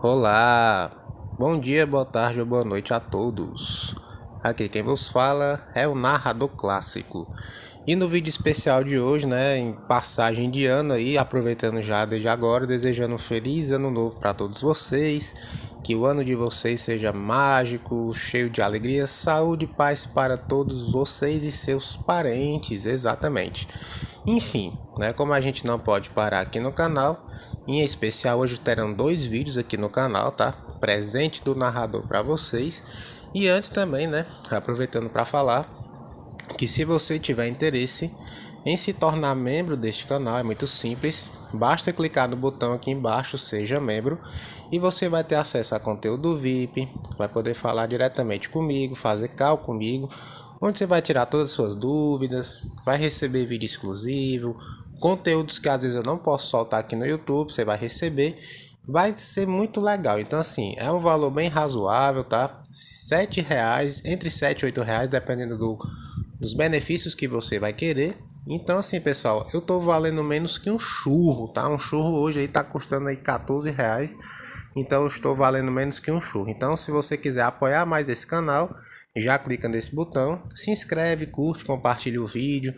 Olá, bom dia, boa tarde ou boa noite a todos. Aqui quem vos fala é o narrador clássico. E no vídeo especial de hoje, em passagem de ano aí, aproveitando já desde agora, desejando um feliz ano novo para todos vocês, que o ano de vocês seja mágico, cheio de alegria, saúde e paz para todos vocês e seus parentes, exatamente. Enfim, como a gente não pode parar aqui no canal, em especial hoje terão dois vídeos aqui no canal, tá? Presente do narrador para vocês. E antes também, aproveitando para falar que se você tiver interesse em se tornar membro deste canal, é muito simples, basta clicar no botão aqui embaixo, seja membro, e você vai ter acesso a conteúdo VIP, vai poder falar diretamente comigo, fazer call comigo, onde você vai tirar todas as suas dúvidas, vai receber vídeo exclusivo, conteúdos que às vezes eu não posso soltar aqui no YouTube, você vai receber. Vai ser muito legal. Então assim, é um valor bem razoável, tá? R$ 7, entre 7 e 8 reais, dependendo dos benefícios que você vai querer. Então assim, pessoal, eu tô valendo menos que um churro, tá? Um churro hoje aí tá custando aí R$ 14. Então eu estou valendo menos que um churro. Então se você quiser apoiar mais esse canal, já clica nesse botão, se inscreve, curte, compartilha o vídeo,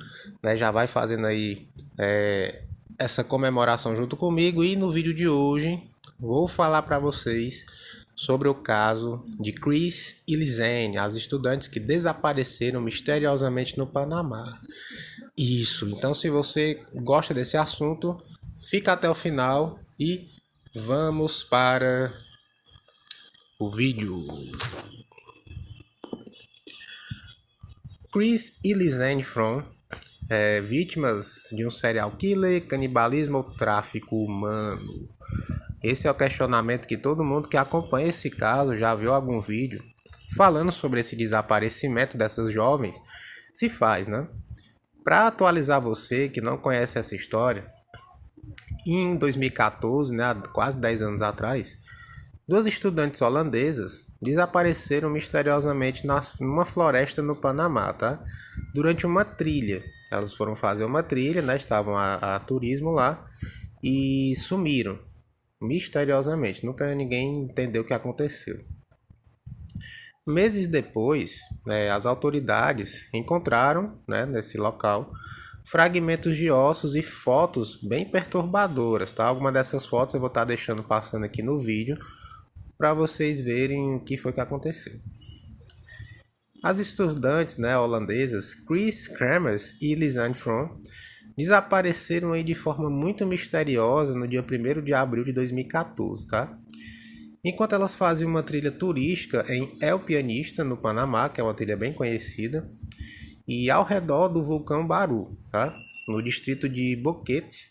já vai fazendo aí essa comemoração junto comigo. E no vídeo de hoje vou falar para vocês sobre o caso de Chris e Lizane, as estudantes que desapareceram misteriosamente no Panamá. Isso, então se você gosta desse assunto, fica até o final e vamos para o vídeo. Chris e Lizane From, vítimas de um serial killer, canibalismo ou tráfico humano? Esse é o questionamento que todo mundo que acompanha esse caso já viu algum vídeo falando sobre esse desaparecimento dessas jovens se faz, Para atualizar você que não conhece essa história, em 2014, há quase 10 anos atrás, duas estudantes holandesas desapareceram misteriosamente numa floresta no Panamá, tá? Durante uma trilha. Elas foram fazer uma trilha, estavam a turismo lá e sumiram misteriosamente. Nunca ninguém entendeu o que aconteceu. Meses depois, as autoridades encontraram, nesse local, fragmentos de ossos e fotos bem perturbadoras, tá? Alguma dessas fotos eu vou estar deixando passando aqui no vídeo para vocês verem o que foi que aconteceu. As estudantes, holandesas Chris Kremers e Lizane From desapareceram aí de forma muito misteriosa no dia 1º de abril de 2014, tá? Enquanto elas faziam uma trilha turística em El Pianista, no Panamá, que é uma trilha bem conhecida, e ao redor do vulcão Baru, tá? No distrito de Boquete,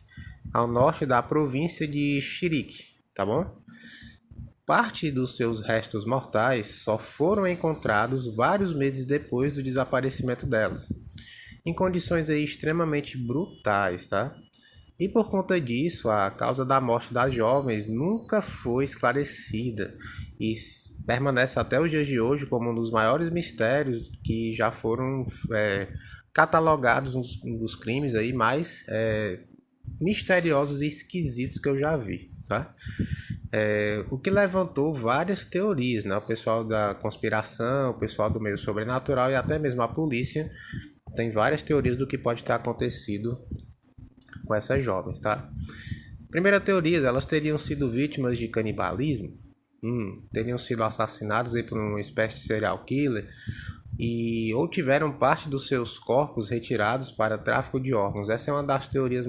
ao norte da província de Chiriquí, tá bom? Parte dos seus restos mortais só foram encontrados vários meses depois do desaparecimento delas, em condições aí extremamente brutais, tá? E por conta disso, a causa da morte das jovens nunca foi esclarecida e permanece até os dias de hoje como um dos maiores mistérios que já foram catalogados nos crimes aí mais misteriosos e esquisitos que eu já vi, tá? O que levantou várias teorias, O pessoal da conspiração, o pessoal do meio sobrenatural e até mesmo a polícia tem várias teorias do que pode ter acontecido com essas jovens, tá? Primeira teoria, elas teriam sido vítimas de canibalismo, teriam sido assassinadas aí por uma espécie de serial killer ou tiveram parte dos seus corpos retirados para tráfico de órgãos. Essa é uma das teorias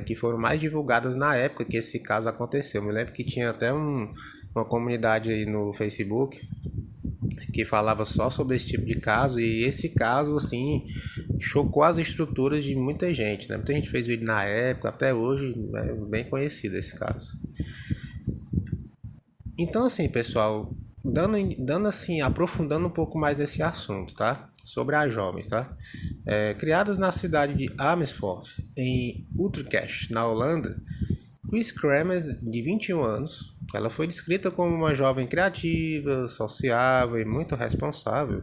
que foram mais divulgadas na época que esse caso aconteceu. Eu me lembro que tinha até uma comunidade aí no Facebook que falava só sobre esse tipo de caso, e esse caso, assim, chocou as estruturas de muita gente, Muita gente fez vídeo na época, até hoje é bem conhecido esse caso. Então, assim, pessoal, dando assim, aprofundando um pouco mais nesse assunto, tá? Sobre as jovens, tá? Criadas na cidade de Amersfoort, em Utrecht, na Holanda, Chris Kremers, de 21 anos, ela foi descrita como uma jovem criativa, sociável e muito responsável,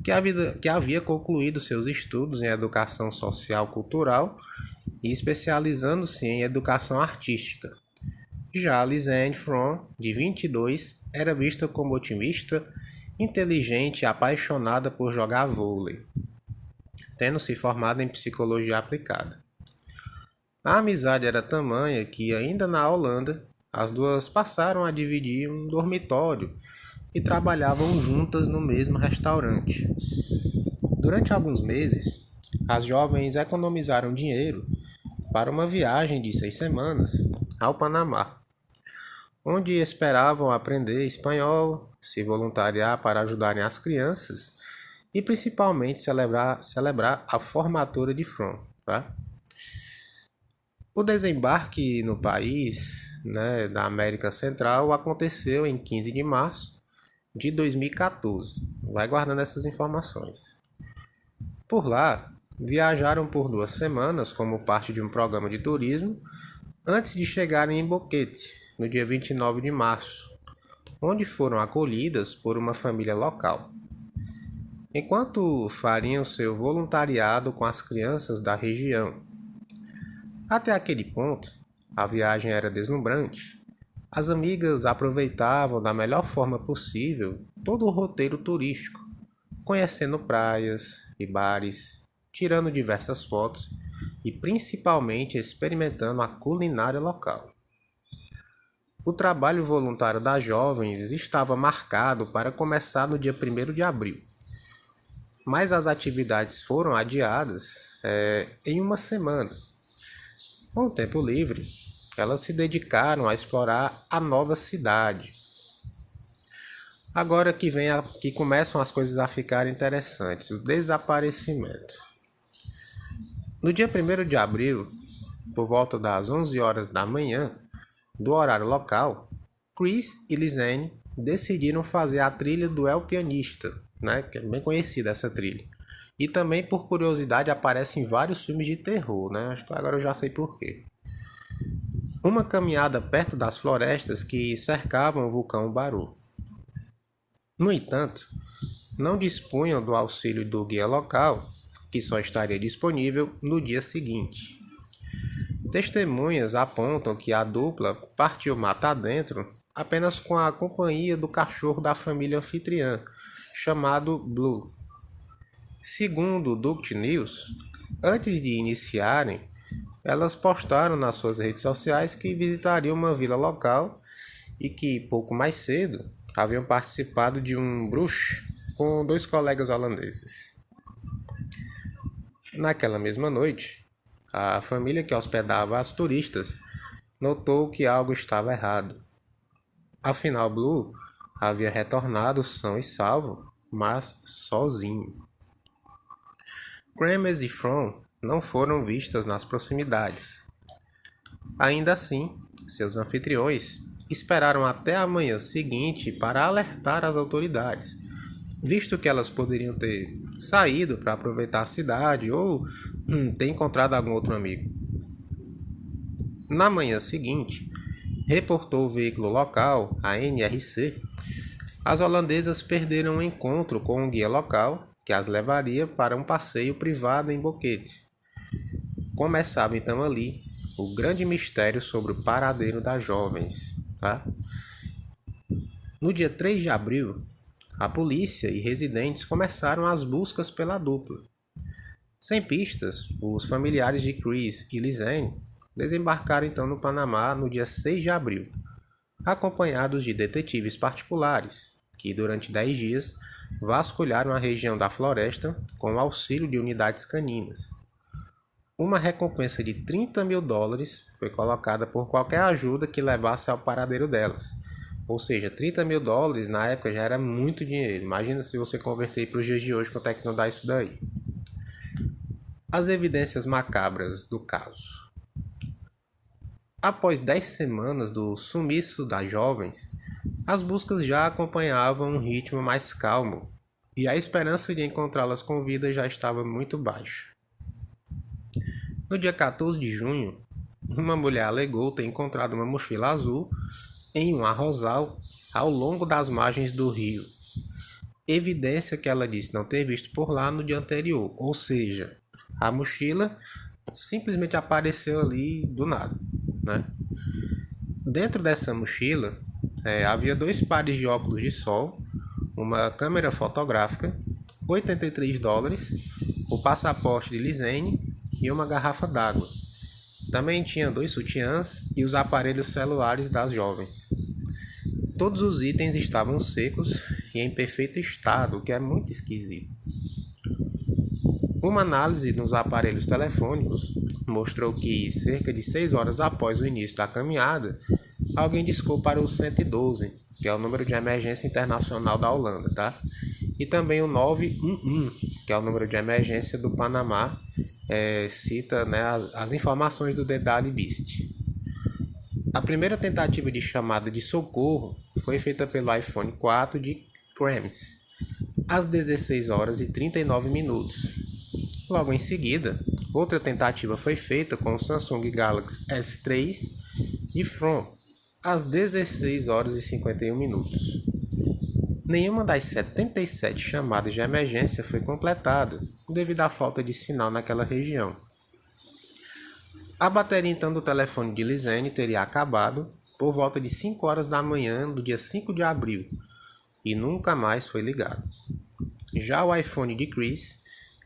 que havia concluído seus estudos em educação social cultural e especializando-se em educação artística. Já Lisanne Fromm, de 22, era vista como otimista, inteligente e apaixonada por jogar vôlei, tendo se formado em psicologia aplicada. A amizade era tamanha que, ainda na Holanda, as duas passaram a dividir um dormitório e trabalhavam juntas no mesmo restaurante. Durante alguns meses, as jovens economizaram dinheiro para uma viagem de 6 semanas ao Panamá, onde esperavam aprender espanhol, se voluntariar para ajudarem as crianças e principalmente celebrar a formatura de Fromm. Tá? O desembarque no país, né, da América Central aconteceu em 15 de março de 2014. Vai guardando essas informações. Por lá, viajaram por 2 semanas como parte de um programa de turismo antes de chegarem em Boquete, no dia 29 de março, onde foram acolhidas por uma família local. Enquanto fariam seu voluntariado com as crianças da região. Até aquele ponto, a viagem era deslumbrante. As amigas aproveitavam da melhor forma possível todo o roteiro turístico, conhecendo praias e bares, tirando diversas fotos e principalmente experimentando a culinária local. O trabalho voluntário das jovens estava marcado para começar no dia 1º de abril, mas as atividades foram adiadas em uma semana. Com o tempo livre, elas se dedicaram a explorar a nova cidade. Agora que começam as coisas a ficar interessantes, o desaparecimento. No dia 1º de abril, por volta das 11 horas da manhã, do horário local, Chris e Lisanne decidiram fazer a trilha do El Pianista, né, que é bem conhecida essa trilha. E também, por curiosidade, aparece em vários filmes de terror, né? Acho que agora eu já sei porquê. Uma caminhada perto das florestas que cercavam o vulcão Baru. No entanto, não dispunham do auxílio do guia local, que só estaria disponível no dia seguinte. Testemunhas apontam que a dupla partiu mata adentro apenas com a companhia do cachorro da família anfitriã, chamado Blue. Segundo o Duct News, antes de iniciarem, elas postaram nas suas redes sociais que visitariam uma vila local e que, pouco mais cedo, haviam participado de um brush com 2 colegas holandeses. Naquela mesma noite, a família que hospedava as turistas notou que algo estava errado. Afinal, Blue havia retornado são e salvo, mas sozinho. Kremers e Fromm não foram vistas nas proximidades. Ainda assim, seus anfitriões esperaram até a manhã seguinte para alertar as autoridades, visto que elas poderiam ter saído para aproveitar a cidade ou ter encontrado algum outro amigo. Na manhã seguinte, reportou o veículo local, a NRC, as holandesas perderam um encontro com um guia local que as levaria para um passeio privado em Boquete. Começava então ali o grande mistério sobre o paradeiro das jovens. Tá? No dia 3 de abril, a polícia e residentes começaram as buscas pela dupla. Sem pistas, os familiares de Chris e Lisanne desembarcaram então no Panamá no dia 6 de abril, acompanhados de detetives particulares, que durante 10 dias vasculharam a região da floresta com o auxílio de unidades caninas. Uma recompensa de $30.000 foi colocada por qualquer ajuda que levasse ao paradeiro delas. Ou seja, $30.000 na época já era muito dinheiro. Imagina se você converter para os dias de hoje, quanto é que não dá isso daí. As evidências macabras do caso. Após 10 semanas do sumiço das jovens, as buscas já acompanhavam um ritmo mais calmo e a esperança de encontrá-las com vida já estava muito baixa. No dia 14 de junho, uma mulher alegou ter encontrado uma mochila azul em um arrozal ao longo das margens do rio. Evidência que ela disse não ter visto por lá no dia anterior, ou seja, a mochila simplesmente apareceu ali do nada, né? Dentro dessa mochila havia 2 pares de óculos de sol, uma câmera fotográfica, US$ 83, o passaporte de Lisene e uma garrafa d'água. Também tinha 2 sutiãs e os aparelhos celulares das jovens. Todos os itens estavam secos e em perfeito estado, o que é muito esquisito. Uma análise nos aparelhos telefônicos mostrou que, cerca de 6 horas após o início da caminhada, alguém discou para o 112, que é o número de emergência internacional da Holanda, tá? E também o 911, que é o número de emergência do Panamá, cita, né, as informações do The Daily Beast. A primeira tentativa de chamada de socorro foi feita pelo iPhone 4 de Krems, às 16 horas e 39 minutos. Logo em seguida, outra tentativa foi feita com o Samsung Galaxy S3 de From, às 16 horas e 51 minutos. Nenhuma das 77 chamadas de emergência foi completada, devido à falta de sinal naquela região. A bateria então do telefone de Lisene teria acabado por volta de 5 horas da manhã do dia 5 de abril e nunca mais foi ligado. Já o iPhone de Chris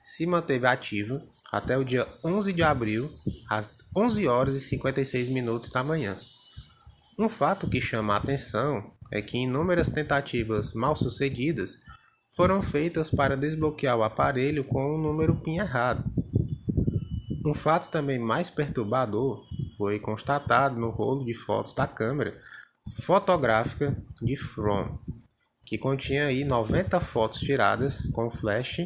se manteve ativo até o dia 11 de abril, às 11 horas e 56 minutos da manhã. Um fato que chama a atenção é que inúmeras tentativas mal sucedidas foram feitas para desbloquear o aparelho com um número PIN errado. Um fato também mais perturbador foi constatado no rolo de fotos da câmera fotográfica de From, que continha aí 90 fotos tiradas com flash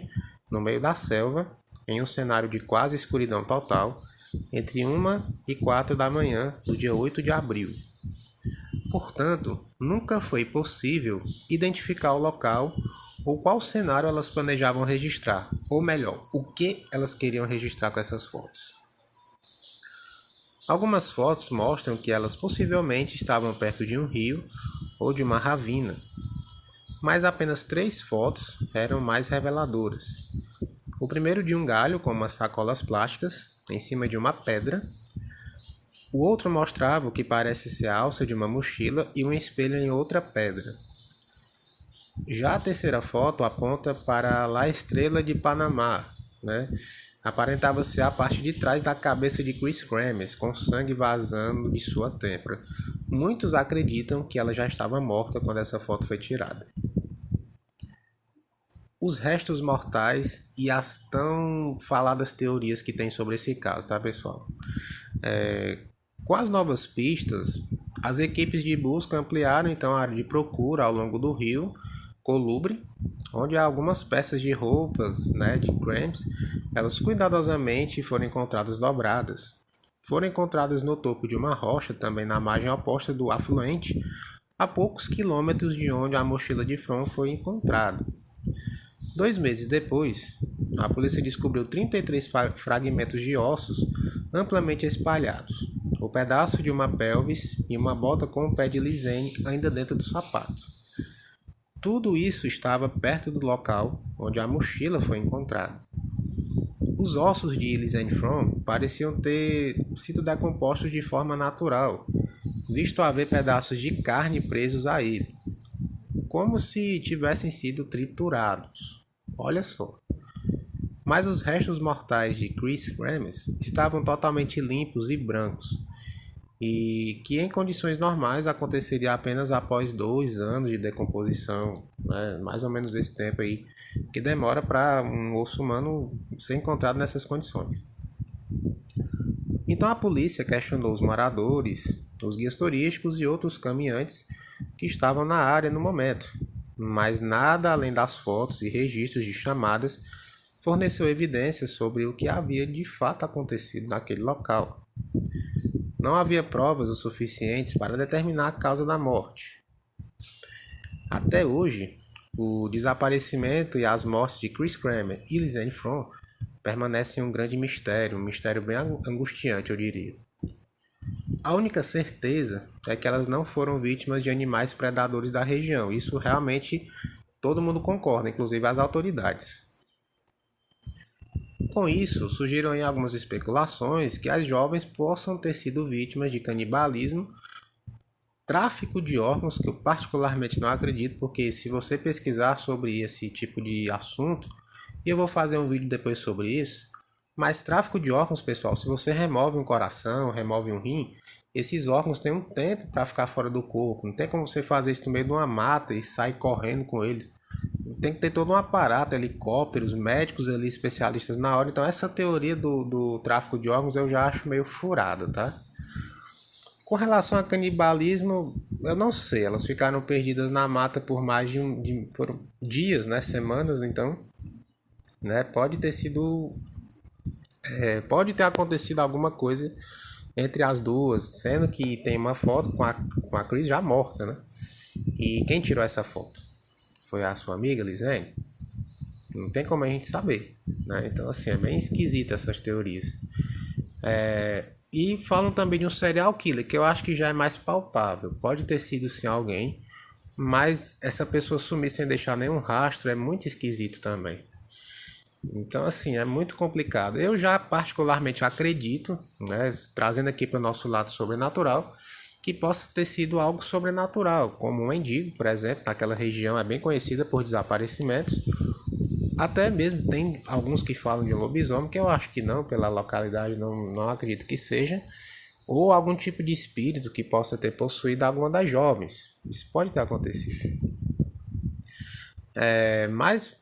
no meio da selva, em um cenário de quase escuridão total, entre 1 e 4 da manhã do dia 8 de abril. Portanto, nunca foi possível identificar o local ou qual cenário elas planejavam registrar, ou melhor, o que elas queriam registrar com essas fotos. Algumas fotos mostram que elas possivelmente estavam perto de um rio ou de uma ravina, mas apenas 3 fotos eram mais reveladoras. O primeiro de um galho com umas sacolas plásticas em cima de uma pedra. O outro mostrava o que parece ser a alça de uma mochila e um espelho em outra pedra. Já a terceira foto aponta para a Estrela de Panamá, né? Aparentava ser a parte de trás da cabeça de Chris Kremes, com sangue vazando de sua têmpora. Muitos acreditam que ela já estava morta quando essa foto foi tirada. Os restos mortais e as tão faladas teorias que tem sobre esse caso, tá, pessoal? Com as novas pistas, as equipes de busca ampliaram então a área de procura ao longo do rio Colubre, onde há algumas peças de roupas, né, de Kremes, elas cuidadosamente foram encontradas dobradas. Foram encontradas no topo de uma rocha, também na margem oposta do afluente, a poucos quilômetros de onde a mochila de From foi encontrada. 2 meses depois, a polícia descobriu 33 fragmentos de ossos amplamente espalhados, o pedaço de uma pelvis e uma bota com o pé de Lisene ainda dentro do sapato. Tudo isso estava perto do local onde a mochila foi encontrada. Os ossos de Lisene From pareciam ter sido decompostos de forma natural, visto haver pedaços de carne presos a ele, como se tivessem sido triturados. Olha só. Mas os restos mortais de Chris Kremes estavam totalmente limpos e brancos, e que em condições normais aconteceria apenas após 2 anos de decomposição, né? Mais ou menos esse tempo aí que demora para um osso humano ser encontrado nessas condições. Então a polícia questionou os moradores, os guias turísticos e outros caminhantes que estavam na área no momento, mas nada além das fotos e registros de chamadas forneceu evidências sobre o que havia de fato acontecido naquele local. Não havia provas o suficientes para determinar a causa da morte. Até hoje, o desaparecimento e as mortes de Chris Kremes e Lisene From permanecem um grande mistério, um mistério bem angustiante, eu diria. A única certeza é que elas não foram vítimas de animais predadores da região. Isso realmente todo mundo concorda, inclusive as autoridades. Com isso, surgiram aí algumas especulações que as jovens possam ter sido vítimas de canibalismo tráfico de órgãos, que eu particularmente não acredito, porque se você pesquisar sobre esse tipo de assunto, e eu vou fazer um vídeo depois sobre isso, mas tráfico de órgãos, pessoal, se você remove um coração, remove um rim, esses órgãos têm um tempo para ficar fora do corpo. Não tem como você fazer isso no meio de uma mata e sair correndo com eles. Tem que ter todo um aparato, helicópteros, médicos ali, especialistas na hora. Então essa teoria do tráfico de órgãos eu já acho meio furada, tá? Com relação a canibalismo, eu não sei. Elas ficaram perdidas na mata por mais foram dias, né? Semanas, então, né? Pode ter acontecido alguma coisa entre as duas, sendo que tem uma foto com a Chris já morta, né? E quem tirou essa foto? Foi a sua amiga, Lisene? Não tem como a gente saber, né? Então, assim, é bem esquisito essas teorias. E falam também de um serial killer, que eu acho que já é mais palpável. Pode ter sido sim alguém, mas essa pessoa sumir sem deixar nenhum rastro é muito esquisito também. Então, assim, é muito complicado. Eu já particularmente acredito, né, trazendo aqui para o nosso lado sobrenatural, que possa ter sido algo sobrenatural, como um mendigo, por exemplo, naquela região é bem conhecida por desaparecimentos. Até mesmo tem alguns que falam de lobisomem, que eu acho que não, pela localidade não acredito que seja. Ou algum tipo de espírito que possa ter possuído alguma das jovens. Isso pode ter acontecido. Mas,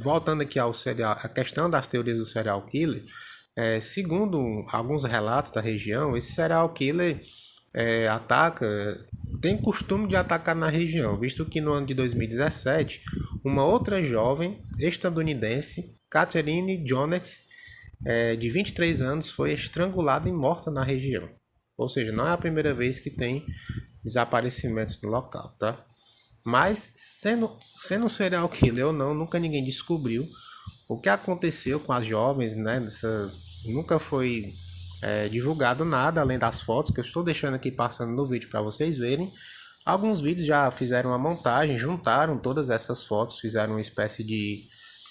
voltando aqui a questão das teorias do serial killer, segundo alguns relatos da região, esse serial killer tem costume de atacar na região, visto que no ano de 2017, uma outra jovem estadunidense, Catherine Jones, de 23 anos, foi estrangulada e morta na região. Ou seja, não é a primeira vez que tem desaparecimentos no local, tá? Mas, sendo um serial killer ou não, nunca ninguém descobriu o que aconteceu com as jovens, né? Nunca foi divulgado nada, além das fotos que eu estou deixando aqui passando no vídeo para vocês verem. Alguns vídeos já fizeram uma montagem, juntaram todas essas fotos, fizeram uma espécie de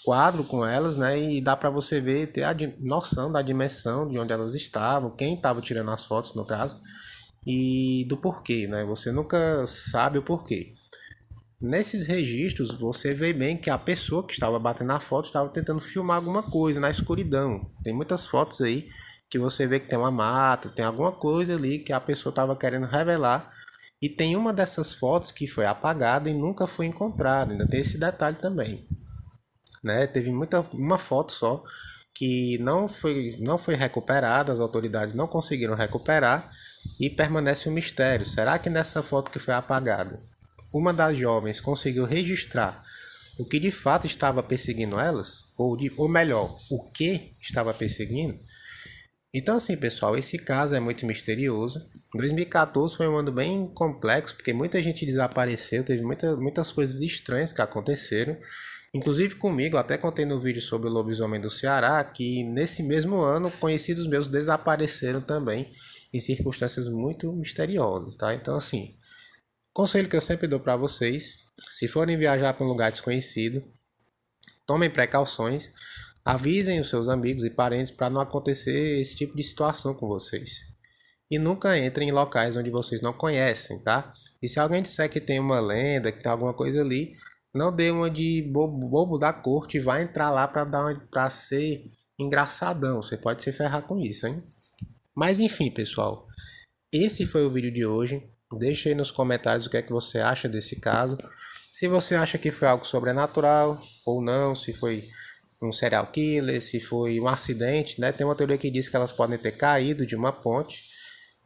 quadro com elas, né? E dá para você ver, ter a noção da dimensão de onde elas estavam, quem estava tirando as fotos no caso, e do porquê, né? Você nunca sabe o porquê. Nesses registros, você vê bem que a pessoa que estava batendo a foto estava tentando filmar alguma coisa na escuridão. Tem muitas fotos aí que você vê que tem uma mata, tem alguma coisa ali que a pessoa estava querendo revelar. E tem uma dessas fotos que foi apagada e nunca foi encontrada. Ainda tem esse detalhe também, né? Teve uma foto só que não foi recuperada, as autoridades não conseguiram recuperar e permanece um mistério. Será que nessa foto que foi apagada, uma das jovens conseguiu registrar o que de fato estava perseguindo elas? Ou melhor, o que estava perseguindo? Então, assim, pessoal, esse caso é muito misterioso. 2014 foi um ano bem complexo, porque muita gente desapareceu, teve muitas coisas estranhas que aconteceram. Inclusive comigo, até contei no vídeo sobre o lobisomem do Ceará, que nesse mesmo ano, conhecidos meus desapareceram também, em circunstâncias muito misteriosas, tá? Então, assim, conselho que eu sempre dou para vocês, se forem viajar para um lugar desconhecido, tomem precauções, avisem os seus amigos e parentes para não acontecer esse tipo de situação com vocês. E nunca entrem em locais onde vocês não conhecem, tá? E se alguém disser que tem uma lenda, que tem alguma coisa ali, não dê uma de bobo da corte e vai entrar lá para ser engraçadão. Você pode se ferrar com isso, hein? Mas enfim, pessoal, esse foi o vídeo de hoje. Deixa aí nos comentários o que é que você acha desse caso. Se você acha que foi algo sobrenatural ou não, se foi um serial killer, se foi um acidente, né? Tem uma teoria que diz que elas podem ter caído de uma ponte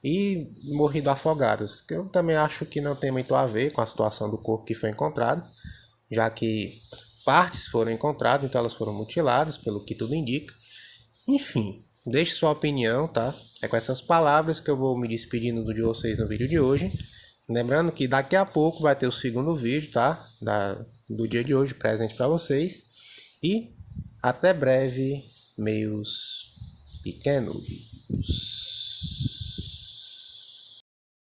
e morrido afogadas. Eu também acho que não tem muito a ver com a situação do corpo que foi encontrado, já que partes foram encontradas, então elas foram mutiladas, pelo que tudo indica. Enfim, deixe sua opinião, tá? É com essas palavras que eu vou me despedindo de vocês no vídeo de hoje. Lembrando que daqui a pouco vai ter o segundo vídeo, tá? Do dia de hoje, presente para vocês. E até breve, meus pequenos.